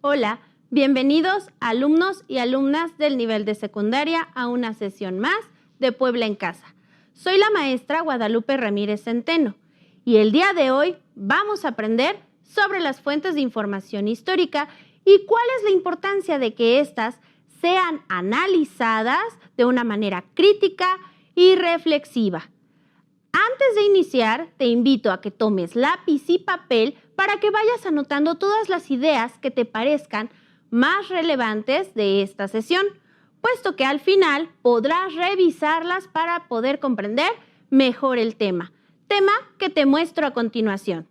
Hola, bienvenidos alumnos y alumnas del nivel de secundaria a una sesión más de Puebla en Casa. Soy la maestra Guadalupe Ramírez Centeno y el día de hoy vamos a aprender sobre las fuentes de información histórica y cuál es la importancia de que éstas sean analizadas de una manera crítica y reflexiva. Antes de iniciar, te invito a que tomes lápiz y papel para que vayas anotando todas las ideas que te parezcan más relevantes de esta sesión, puesto que al final podrás revisarlas para poder comprender mejor el tema que te muestro a continuación.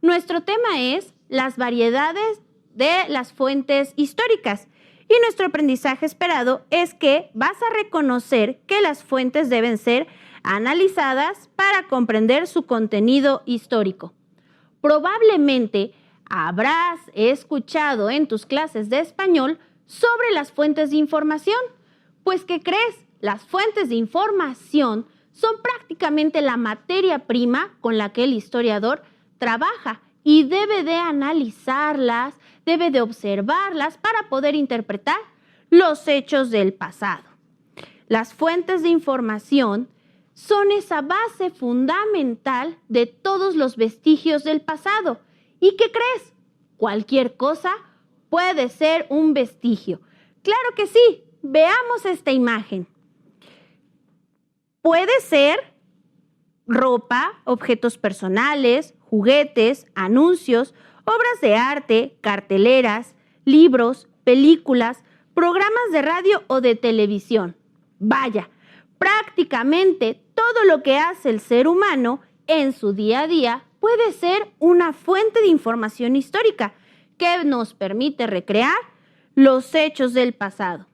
Nuestro tema es las variedades de las fuentes históricas y nuestro aprendizaje esperado es que vas a reconocer que las fuentes deben ser analizadas para comprender su contenido histórico. Probablemente habrás escuchado en tus clases de español sobre las fuentes de información. Pues, ¿qué crees? Las fuentes de información son prácticamente la materia prima con la que el historiador trabaja y debe de analizarlas, debe de observarlas para poder interpretar los hechos del pasado. Las fuentes de información son esa base fundamental de todos los vestigios del pasado. ¿Y qué crees? Cualquier cosa puede ser un vestigio. Claro que sí. Veamos esta imagen. Puede ser ropa, objetos personales, juguetes, anuncios, obras de arte, carteleras, libros, películas, programas de radio o de televisión. Vaya, prácticamente todo lo que hace el ser humano en su día a día puede ser una fuente de información histórica que nos permite recrear los hechos del pasado.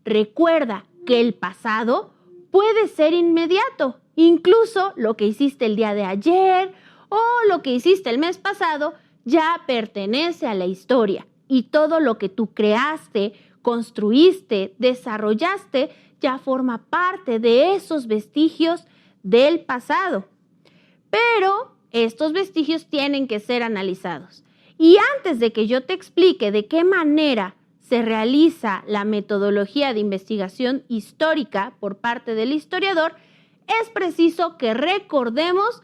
Recuerda que el pasado puede ser inmediato, incluso lo que hiciste el día de ayer o lo que hiciste el mes pasado ya pertenece a la historia y todo lo que tú creaste, construiste, desarrollaste ya forma parte de esos vestigios del pasado. Pero estos vestigios tienen que ser analizados. Y antes de que yo te explique de qué manera se realiza la metodología de investigación histórica por parte del historiador, es preciso que recordemos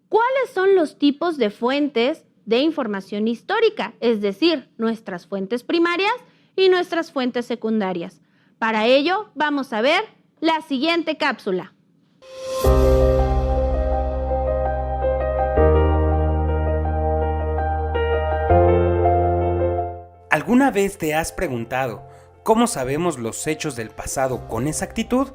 cuáles son los tipos de fuentes de información histórica, es decir, nuestras fuentes primarias y nuestras fuentes secundarias. Para ello, vamos a ver la siguiente cápsula. ¿Alguna vez te has preguntado cómo sabemos los hechos del pasado con exactitud?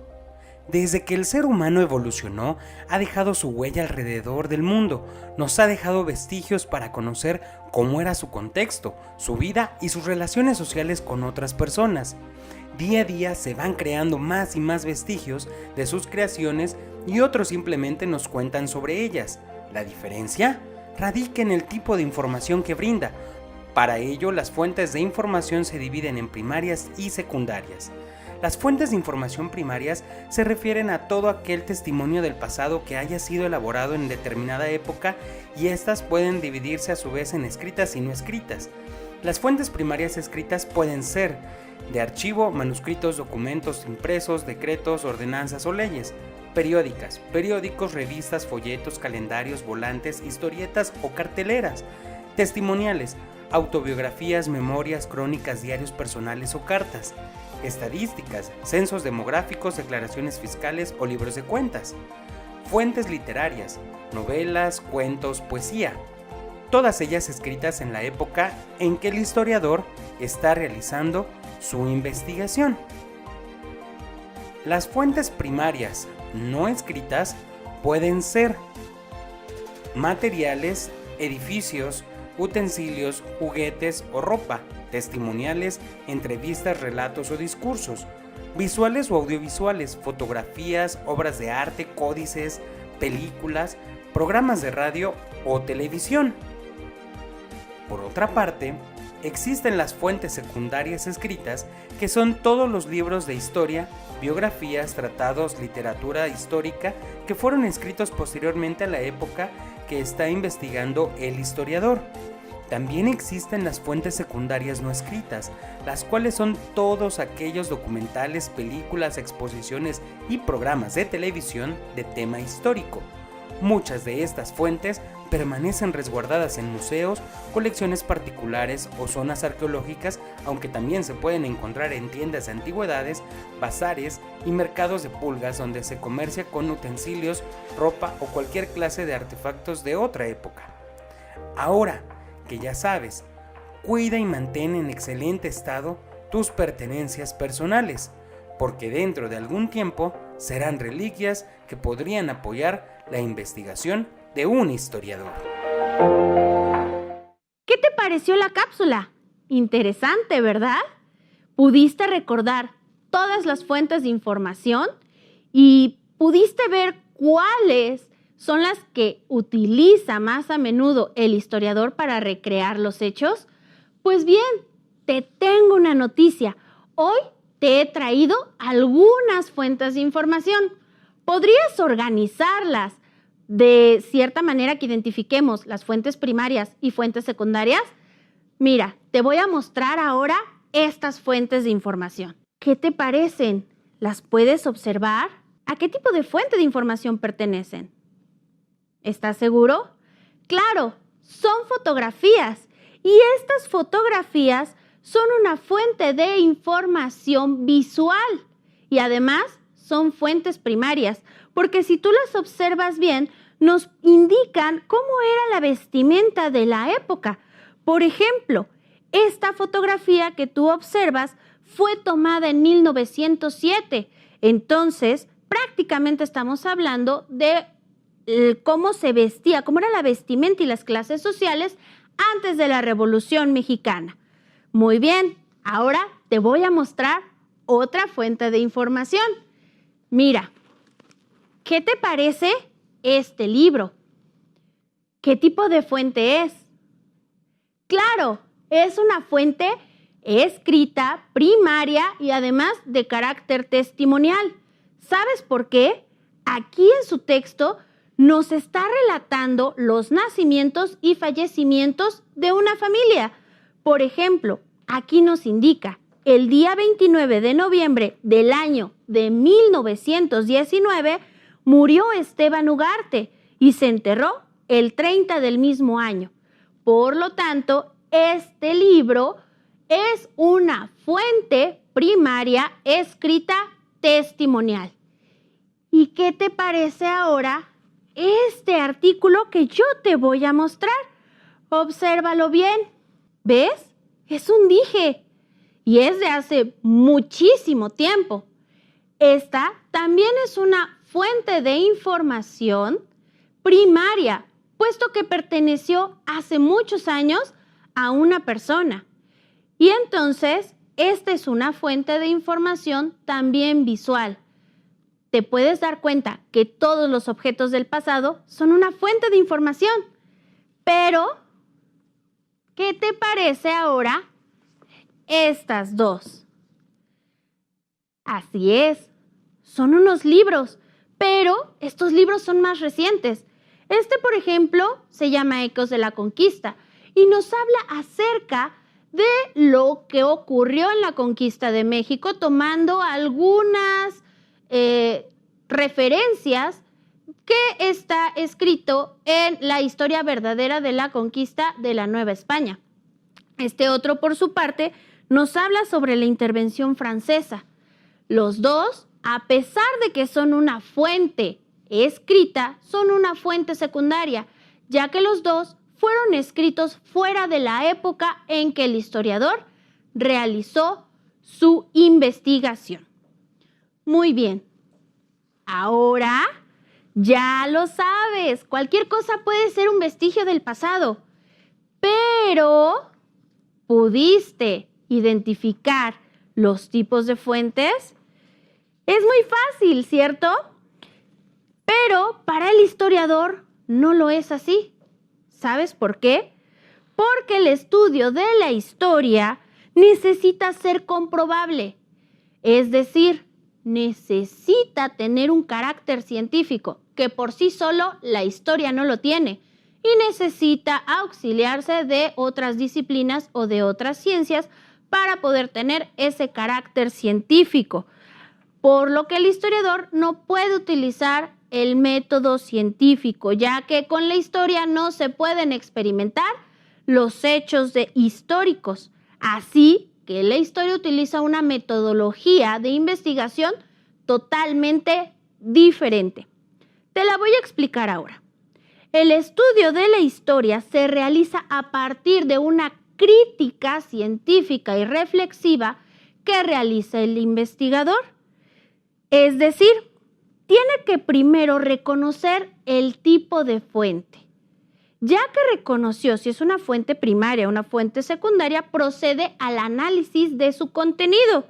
Desde que el ser humano evolucionó, ha dejado su huella alrededor del mundo, nos ha dejado vestigios para conocer cómo era su contexto, su vida y sus relaciones sociales con otras personas. Día a día se van creando más y más vestigios de sus creaciones y otros simplemente nos cuentan sobre ellas. La diferencia radica en el tipo de información que brinda. Para ello, las fuentes de información se dividen en primarias y secundarias. Las fuentes de información primarias se refieren a todo aquel testimonio del pasado que haya sido elaborado en determinada época y estas pueden dividirse a su vez en escritas y no escritas. Las fuentes primarias escritas pueden ser de archivo, manuscritos, documentos impresos, decretos, ordenanzas o leyes. Periódicas, periódicos, revistas, folletos, calendarios, volantes, historietas o carteleras. Testimoniales, autobiografías, memorias, crónicas, diarios personales o cartas. Estadísticas, censos demográficos, declaraciones fiscales o libros de cuentas. Fuentes literarias, novelas, cuentos, poesía. Todas ellas escritas en la época en que el historiador está realizando su investigación. Las fuentes primarias no escritas pueden ser materiales, edificios, utensilios, juguetes o ropa, testimoniales, entrevistas, relatos o discursos, visuales o audiovisuales, fotografías, obras de arte, códices, películas, programas de radio o televisión. Por otra parte, existen las fuentes secundarias escritas, que son todos los libros de historia, biografías, tratados, literatura histórica que fueron escritos posteriormente a la época que está investigando el historiador. También existen las fuentes secundarias no escritas, las cuales son todos aquellos documentales, películas, exposiciones y programas de televisión de tema histórico. Muchas de estas fuentes permanecen resguardadas en museos, colecciones particulares o zonas arqueológicas, aunque también se pueden encontrar en tiendas de antigüedades, bazares y mercados de pulgas donde se comercia con utensilios, ropa o cualquier clase de artefactos de otra época. Ahora que ya sabes, cuida y mantén en excelente estado tus pertenencias personales, porque dentro de algún tiempo serán reliquias que podrían apoyar la investigación de un historiador. ¿Qué te pareció la cápsula? Interesante, ¿verdad? ¿Pudiste recordar todas las fuentes de información y pudiste ver cuáles son las que utiliza más a menudo el historiador para recrear los hechos? Pues bien, te tengo una noticia. Hoy te he traído algunas fuentes de información. ¿Podrías organizarlas de cierta manera que identifiquemos las fuentes primarias y fuentes secundarias? Mira, te voy a mostrar ahora estas fuentes de información. ¿Qué te parecen? ¿Las puedes observar? ¿A qué tipo de fuente de información pertenecen? ¿Estás seguro? Claro, son fotografías y estas fotografías son una fuente de información visual y además son fuentes primarias porque si tú las observas bien nos indican cómo era la vestimenta de la época. Por ejemplo, esta fotografía que tú observas fue tomada en 1907, entonces prácticamente estamos hablando de cómo se vestía, cómo era la vestimenta y las clases sociales antes de la Revolución Mexicana. Muy bien, ahora te voy a mostrar otra fuente de información. Mira, ¿qué te parece este libro? ¿Qué tipo de fuente es? Claro, es una fuente escrita, primaria y además de carácter testimonial. ¿Sabes por qué? Aquí en su texto nos está relatando los nacimientos y fallecimientos de una familia. Por ejemplo, aquí nos indica, el día 29 de noviembre del año de 1919 murió Esteban Ugarte y se enterró el 30 del mismo año. Por lo tanto, este libro es una fuente primaria escrita testimonial. ¿Y qué te parece ahora este artículo que yo te voy a mostrar? Obsérvalo bien. ¿Ves? Es un dije y es de hace muchísimo tiempo. Esta también es una fuente de información primaria, puesto que perteneció hace muchos años a una persona. Y entonces, esta es una fuente de información también visual. Te puedes dar cuenta que todos los objetos del pasado son una fuente de información. Pero, ¿qué te parece ahora estas dos? Así es, son unos libros, pero estos libros son más recientes. Este, por ejemplo, se llama Ecos de la Conquista y nos habla acerca de lo que ocurrió en la conquista de México, tomando algunas referencias que está escrito en la historia verdadera de la conquista de la Nueva España. Este otro, por su parte, nos habla sobre la intervención francesa. Los dos, a pesar de que son una fuente escrita, son una fuente secundaria, ya que los dos fueron escritos fuera de la época en que el historiador realizó su investigación. Muy bien. Ahora ya lo sabes, cualquier cosa puede ser un vestigio del pasado, pero ¿pudiste identificar los tipos de fuentes? Es muy fácil, ¿cierto? Pero para el historiador no lo es así. ¿Sabes por qué? Porque el estudio de la historia necesita ser comprobable, es decir, necesita tener un carácter científico, que por sí solo la historia no lo tiene. y necesita auxiliarse de otras disciplinas o de otras ciencias para poder tener ese carácter científico, por lo que el historiador no puede utilizar el método científico, ya que con la historia no se pueden experimentar los hechos históricos. Así que la historia utiliza una metodología de investigación totalmente diferente. Te la voy a explicar ahora. El estudio de la historia se realiza a partir de una crítica científica y reflexiva que realiza el investigador. Es decir, tiene que primero reconocer el tipo de fuente. Ya que reconoció si es una fuente primaria o una fuente secundaria, procede al análisis de su contenido,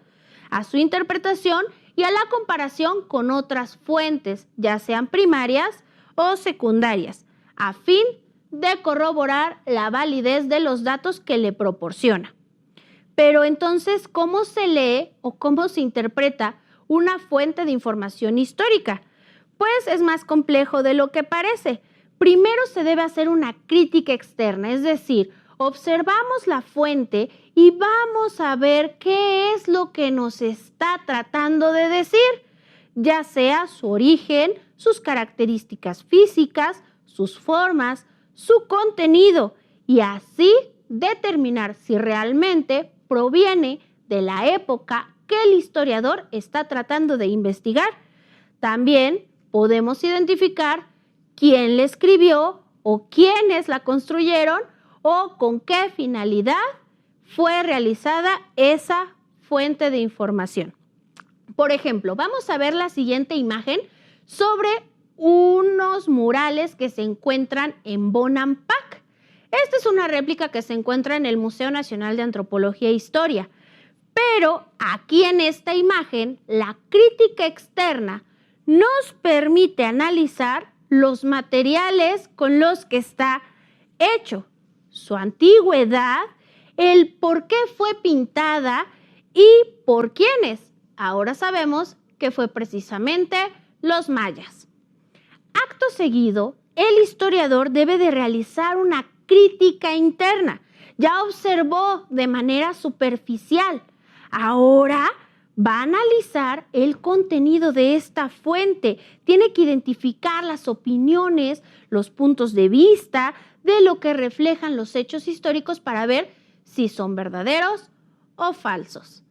a su interpretación y a la comparación con otras fuentes, ya sean primarias o secundarias, a fin de corroborar la validez de los datos que le proporciona. Pero entonces, ¿cómo se lee o cómo se interpreta una fuente de información histórica? Pues es más complejo de lo que parece. Primero se debe hacer una crítica externa, es decir, observamos la fuente y vamos a ver qué es lo que nos está tratando de decir, ya sea su origen, sus características físicas, sus formas, su contenido, y así determinar si realmente proviene de la época que el historiador está tratando de investigar. También podemos identificar quién la escribió o quiénes la construyeron o con qué finalidad fue realizada esa fuente de información. Por ejemplo, vamos a ver la siguiente imagen sobre unos murales que se encuentran en Bonampak. Esta es una réplica que se encuentra en el Museo Nacional de Antropología e Historia. Pero aquí en esta imagen, la crítica externa nos permite analizar los materiales con los que está hecho, su antigüedad, el por qué fue pintada y por quiénes. Ahora sabemos que fue precisamente los mayas. Acto seguido, el historiador debe de realizar una crítica interna. Ya observó de manera superficial. Ahora va a analizar el contenido de esta fuente. Tiene que identificar las opiniones, los puntos de vista de lo que reflejan los hechos históricos para ver si son verdaderos o falsos.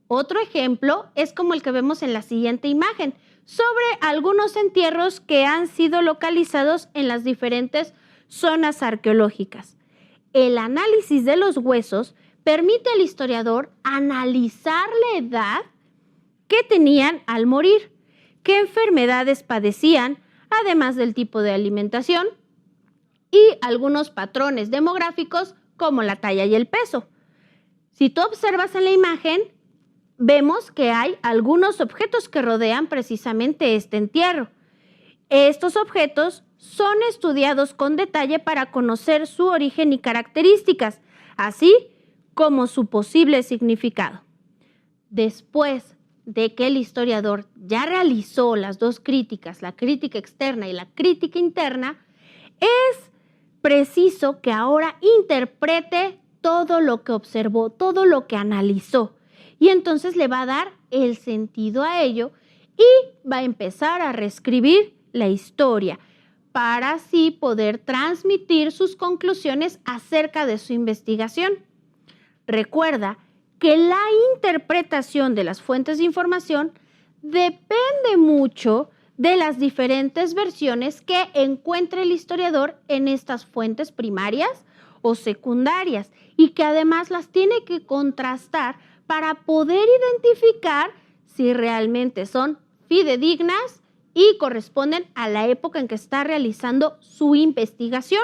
Otro ejemplo es como el que vemos en la siguiente imagen, sobre algunos entierros que han sido localizados en las diferentes zonas arqueológicas. El análisis de los huesos permite al historiador analizar la edad que tenían al morir, qué enfermedades padecían, además del tipo de alimentación y algunos patrones demográficos como la talla y el peso. Si tú observas en la imagen, vemos que hay algunos objetos que rodean precisamente este entierro. Estos objetos son estudiados con detalle para conocer su origen y características, así como su posible significado. Después de que el historiador ya realizó las dos críticas, la crítica externa y la crítica interna, es preciso que ahora interprete todo lo que observó, todo lo que analizó, y entonces le va a dar el sentido a ello y va a empezar a reescribir la historia para así poder transmitir sus conclusiones acerca de su investigación. Recuerda que la interpretación de las fuentes de información depende mucho de las diferentes versiones que encuentre el historiador en estas fuentes primarias o secundarias y que además las tiene que contrastar para poder identificar si realmente son fidedignas y corresponden a la época en que está realizando su investigación.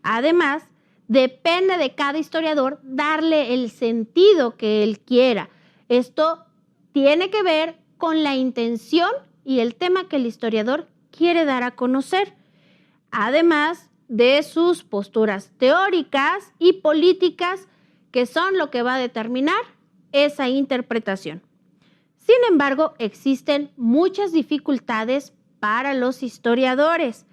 Además, depende de cada historiador darle el sentido que él quiera. Esto tiene que ver con la intención y el tema que el historiador quiere dar a conocer, además de sus posturas teóricas y políticas, que son lo que va a determinar esa interpretación. Sin embargo, existen muchas dificultades para los historiadores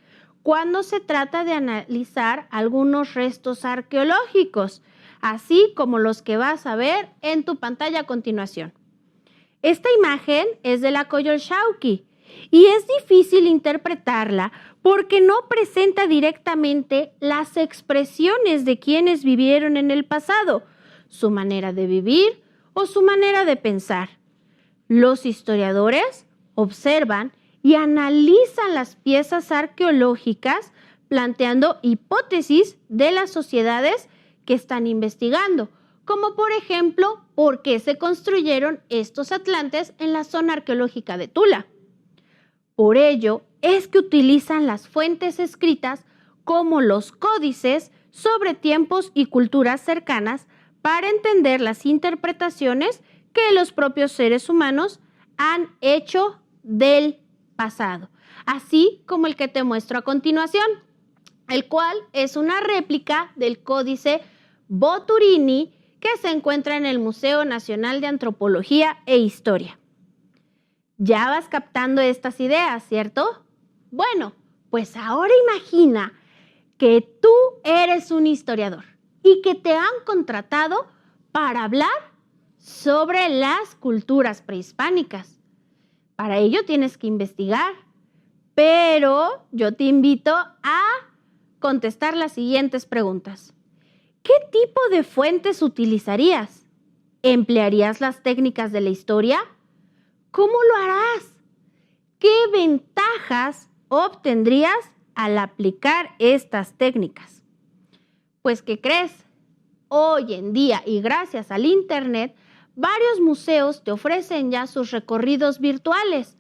cuando se trata de analizar algunos restos arqueológicos, así como los que vas a ver en tu pantalla a continuación. Esta imagen es de la Coyolxauhqui y es difícil interpretarla porque no presenta directamente las expresiones de quienes vivieron en el pasado, su manera de vivir o su manera de pensar. Los historiadores observan y analizan las piezas arqueológicas planteando hipótesis de las sociedades que están investigando, como por ejemplo, ¿por qué se construyeron estos atlantes en la zona arqueológica de Tula? Por ello es que utilizan las fuentes escritas como los códices sobre tiempos y culturas cercanas para entender las interpretaciones que los propios seres humanos han hecho del pasado, así como el que te muestro a continuación, el cual es una réplica del códice Boturini que se encuentra en el Museo Nacional de Antropología e Historia. Ya vas captando estas ideas, ¿cierto? Bueno, pues ahora imagina que tú eres un historiador y que te han contratado para hablar sobre las culturas prehispánicas. Para ello tienes que investigar, pero yo te invito a contestar las siguientes preguntas. ¿Qué tipo de fuentes utilizarías? ¿Emplearías las técnicas de la historia? ¿Cómo lo harás? ¿Qué ventajas obtendrías al aplicar estas técnicas? Pues, ¿qué crees? Hoy en día y gracias al Internet, varios museos te ofrecen ya sus recorridos virtuales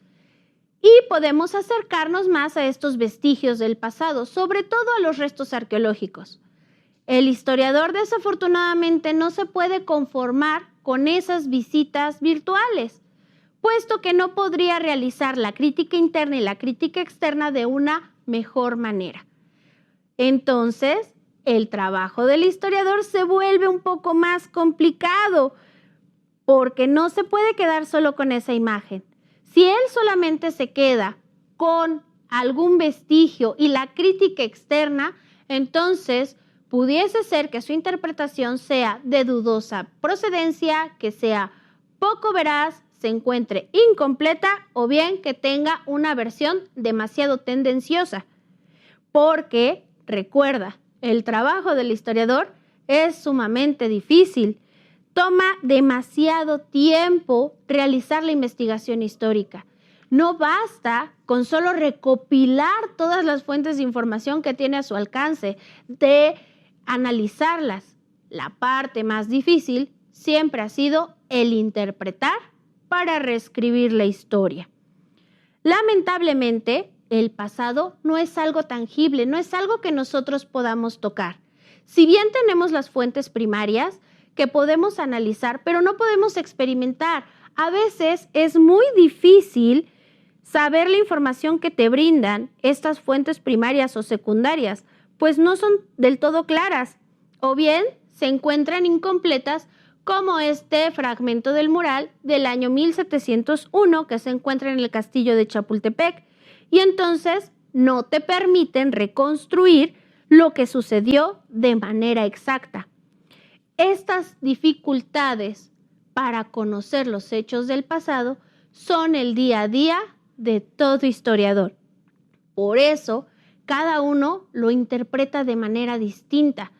y podemos acercarnos más a estos vestigios del pasado, sobre todo a los restos arqueológicos. El historiador desafortunadamente no se puede conformar con esas visitas virtuales, puesto que no podría realizar la crítica interna y la crítica externa de una mejor manera. Entonces, el trabajo del historiador se vuelve un poco más complicado, porque no se puede quedar solo con esa imagen. Si él solamente se queda con algún vestigio y la crítica externa, entonces pudiese ser que su interpretación sea de dudosa procedencia, que sea poco veraz, se encuentre incompleta o bien que tenga una versión demasiado tendenciosa. Porque, recuerda, el trabajo del historiador es sumamente difícil. Toma demasiado tiempo realizar la investigación histórica. No basta con solo recopilar todas las fuentes de información que tiene a su alcance, de analizarlas. La parte más difícil siempre ha sido el interpretar para reescribir la historia. Lamentablemente, el pasado no es algo tangible, no es algo que nosotros podamos tocar. Si bien tenemos las fuentes primarias que podemos analizar, pero no podemos experimentar. A veces es muy difícil saber la información que te brindan estas fuentes primarias o secundarias, pues no son del todo claras, o bien se encuentran incompletas, como este fragmento del mural del año 1701 que se encuentra en el castillo de Chapultepec, y entonces no te permiten reconstruir lo que sucedió de manera exacta. Estas dificultades para conocer los hechos del pasado son el día a día de todo historiador. Por eso, cada uno lo interpreta de manera distinta,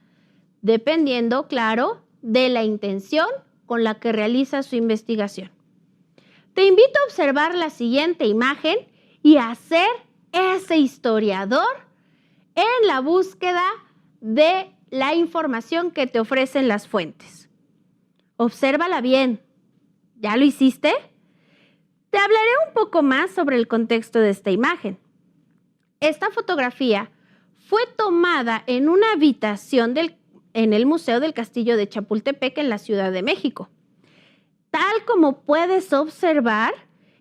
dependiendo, claro, de la intención con la que realiza su investigación. Te invito a observar la siguiente imagen y a ser ese historiador en la búsqueda de la información que te ofrecen las fuentes. Obsérvala bien. ¿Ya lo hiciste? Te hablaré un poco más sobre el contexto de esta imagen. Esta fotografía fue tomada en una habitación en el Museo del Castillo de Chapultepec en la Ciudad de México. Tal como puedes observar,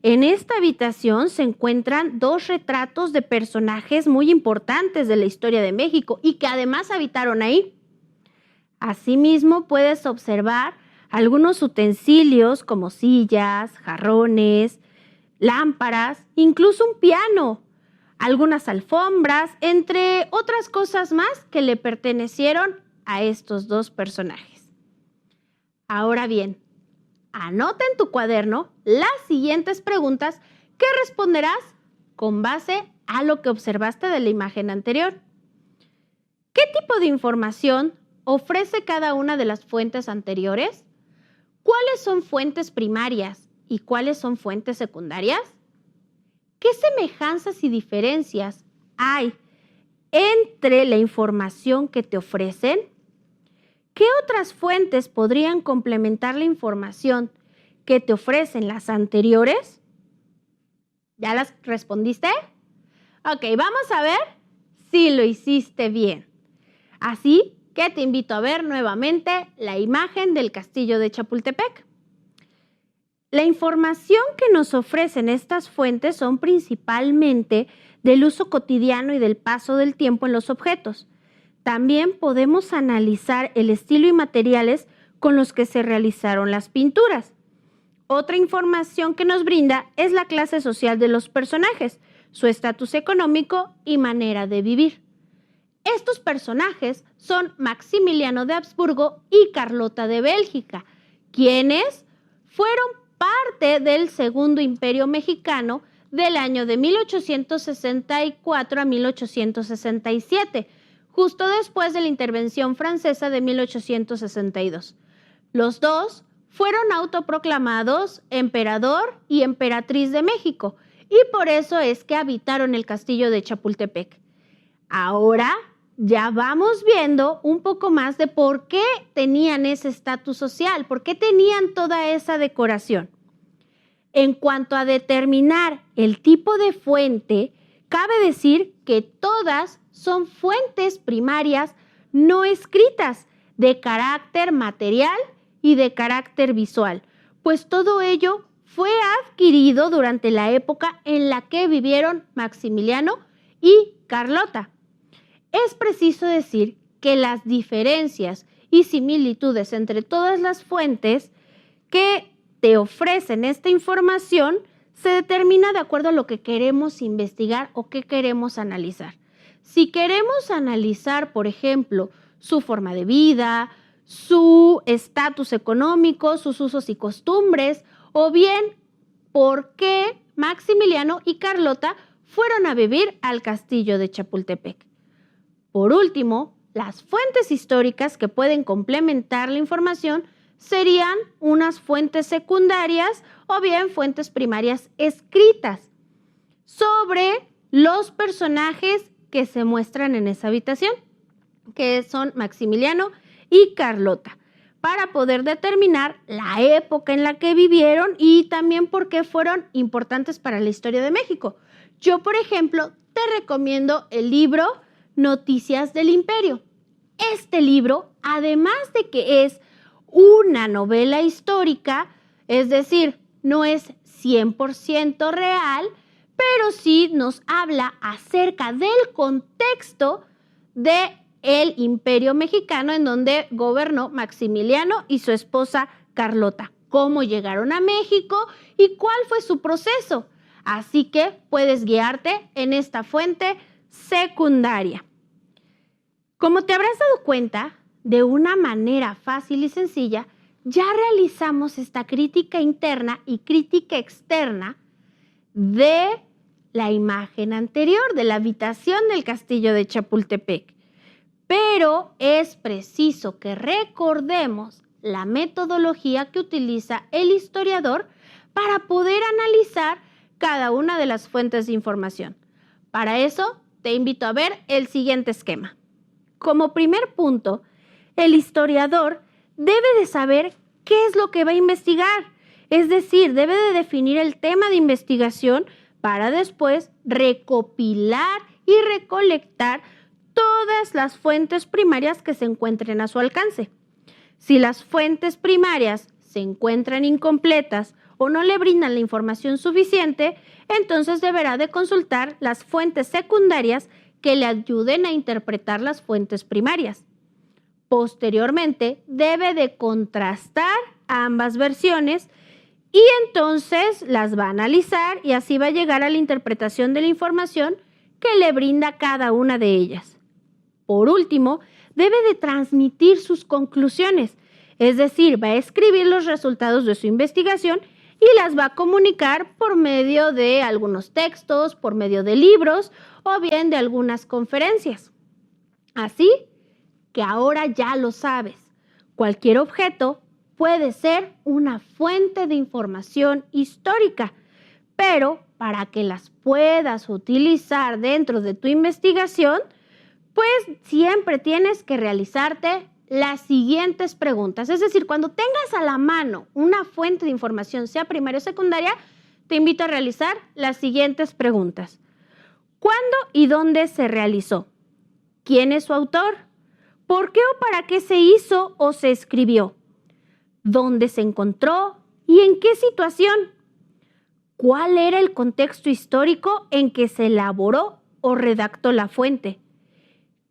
en esta habitación se encuentran dos retratos de personajes muy importantes de la historia de México y que además habitaron ahí. Asimismo, puedes observar algunos utensilios como sillas, jarrones, lámparas, incluso un piano. algunas alfombras, entre otras cosas más que le pertenecieron a estos dos personajes. Ahora bien, anota en tu cuaderno las siguientes preguntas que responderás con base a lo que observaste de la imagen anterior. ¿Qué tipo de información ofrece cada una de las fuentes anteriores? ¿Cuáles son fuentes primarias y cuáles son fuentes secundarias? ¿Qué semejanzas y diferencias hay entre la información que te ofrecen? ¿Qué otras fuentes podrían complementar la información que te ofrecen las anteriores? ¿Ya las respondiste? Ok, vamos a ver si lo hiciste bien. Así que te invito a ver nuevamente la imagen del castillo de Chapultepec. La información que nos ofrecen estas fuentes son principalmente del uso cotidiano y del paso del tiempo en los objetos. También podemos analizar el estilo y materiales con los que se realizaron las pinturas. Otra información que nos brinda es la clase social de los personajes, su estatus económico y manera de vivir. Estos personajes son Maximiliano de Habsburgo y Carlota de Bélgica, quienes fueron parte del Segundo Imperio Mexicano del año de 1864 a 1867, justo después de la intervención francesa de 1862. Los dos fueron autoproclamados emperador y emperatriz de México, y por eso es que habitaron el castillo de Chapultepec. Ahora ya vamos viendo un poco más de por qué tenían ese estatus social, por qué tenían toda esa decoración. En cuanto a determinar el tipo de fuente, cabe decir que todas son fuentes primarias no escritas de carácter material y de carácter visual, pues todo ello fue adquirido durante la época en la que vivieron Maximiliano y Carlota. Es preciso decir que las diferencias y similitudes entre todas las fuentes que te ofrecen esta información se determina de acuerdo a lo que queremos investigar o que queremos analizar. Si queremos analizar, por ejemplo, su forma de vida, su estatus económico, sus usos y costumbres, o bien por qué Maximiliano y Carlota fueron a vivir al castillo de Chapultepec. Por último, las fuentes históricas que pueden complementar la información serían unas fuentes secundarias o bien fuentes primarias escritas sobre los personajes que se muestran en esa habitación, que son Maximiliano y Carlota, para poder determinar la época en la que vivieron y también por qué fueron importantes para la historia de México. Yo, por ejemplo, te recomiendo el libro Noticias del Imperio. Este libro, además de que es una novela histórica, es decir, no es 100% real, pero sí nos habla acerca del contexto del Imperio Mexicano en donde gobernó Maximiliano y su esposa Carlota, cómo llegaron a México y cuál fue su proceso. Así que puedes guiarte en esta fuente secundaria. Como te habrás dado cuenta, de una manera fácil y sencilla, ya realizamos esta crítica interna y crítica externa de la imagen anterior, de la habitación del castillo de Chapultepec. Pero es preciso que recordemos la metodología que utiliza el historiador para poder analizar cada una de las fuentes de información. Para eso, te invito a ver el siguiente esquema. Como primer punto, el historiador debe de saber qué es lo que va a investigar, es decir, debe de definir el tema de investigación para después recopilar y recolectar todas las fuentes primarias que se encuentren a su alcance. Si las fuentes primarias se encuentran incompletas o no le brindan la información suficiente, entonces deberá de consultar las fuentes secundarias que le ayuden a interpretar las fuentes primarias. Posteriormente, debe de contrastar ambas versiones y entonces las va a analizar y así va a llegar a la interpretación de la información que le brinda cada una de ellas. Por último, debe de transmitir sus conclusiones, es decir, va a escribir los resultados de su investigación y las va a comunicar por medio de algunos textos, por medio de libros o bien de algunas conferencias. Así que ahora ya lo sabes, cualquier objeto puede ser una fuente de información histórica, pero para que las puedas utilizar dentro de tu investigación, pues siempre tienes que realizarte las siguientes preguntas. Es decir, cuando tengas a la mano una fuente de información, sea primaria o secundaria, te invito a realizar las siguientes preguntas. ¿Cuándo y dónde se realizó? ¿Quién es su autor? ¿Por qué o para qué se hizo o se escribió? ¿Dónde se encontró y en qué situación? ¿Cuál era el contexto histórico en que se elaboró o redactó la fuente?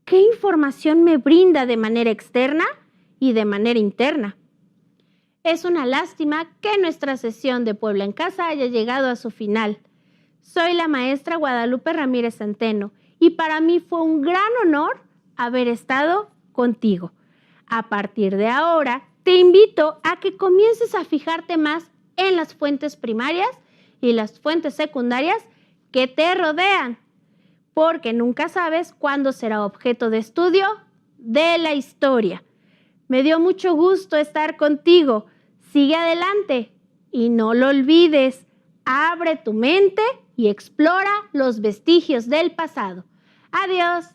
¿Qué información me brinda de manera externa y de manera interna? Es una lástima que nuestra sesión de Puebla en Casa haya llegado a su final. Soy la maestra Guadalupe Ramírez Centeno y para mí fue un gran honor haber estado contigo. A partir de ahora, te invito a que comiences a fijarte más en las fuentes primarias y las fuentes secundarias que te rodean, porque nunca sabes cuándo será objeto de estudio de la historia. Me dio mucho gusto estar contigo. Sigue adelante y no lo olvides. Abre tu mente y explora los vestigios del pasado. Adiós.